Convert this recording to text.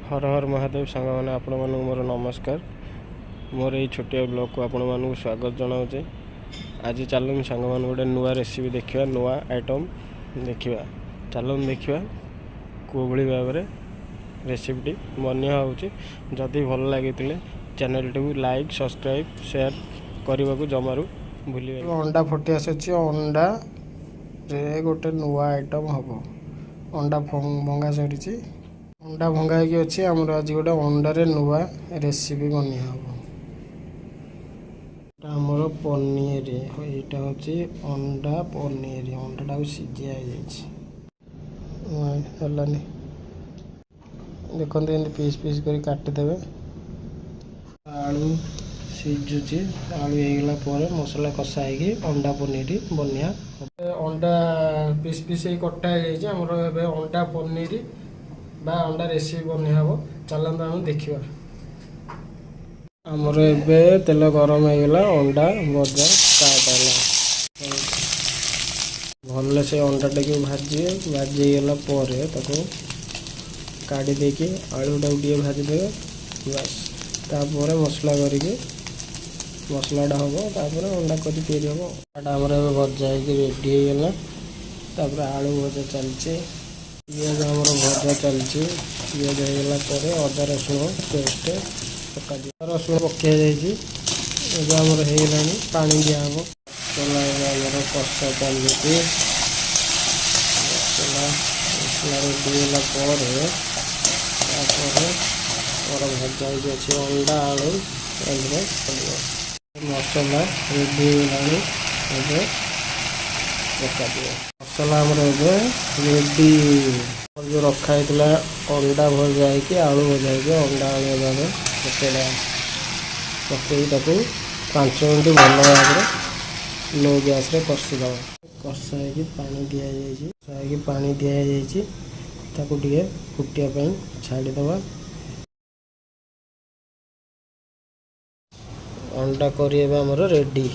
हर हर महादेव सांग मैंने आपण मानक मोर नमस्कार। मोर ये छोटिया ब्लॉग को आपण मानक स्वागत जनाऊे। आज चलूँ सांग मान गोटे नुआ रेसिपी देखा, नुआ आइटम देखा। चलूँ देखा कौ भाव में रेसिपीटी बनिया होदी भल लगी channel T like subscribe share करने को जमारू भूल। अंडा फुटी आसी अंडा रे गोटे नुआ आइटम हम अंडा भंगा सरी अंडा भंगा अच्छी आमर आज गोटे अंडारे नुआ रेसिपी बनी हम आमर पनीर यहाँ हूँ अंडा पनीर अंडा को सीझा है देखते पीस पीस कर काटिदेवे। आलू सीझुची आलू होगला पर मसला कषा हो अंडा पनीर बनिया अंडा पीस पीस कटा होमर अंडा पनीर बा अंडा रेसिपी बनी हम। चलते आम देखा आमर ए तेल गरम होगला अंडा भजा स्टार्ट है भल से अंडा टे भाजीगला काढ़ी देके आलू टाक भाजीदे बस तापर मसला करके मसलाटा हम तापर अंडा कर हम आमर भजा रेडी होगला। आलू भजा चलचे पिज आमर भजा चलती पिज होगला अदा रसुण पेस्ट पका रसुण पकड़ जामर होगला पानी दिहब मसला आमर कषा चलती मसला मसला रेडी होगला और भजा अच्छे अंडा आलू मसला रेडी होगला पका मसला रेडी जो रखाई अंडा भजा है आलू भजा है अंडा आलू भजा पकड़ा पकई 5 मिनट भल भाव लो गैस कषिद कषा पानी दिखाई पानी दिखाई फुटिया छाड़ीदे अंडा करी आमर रेडी।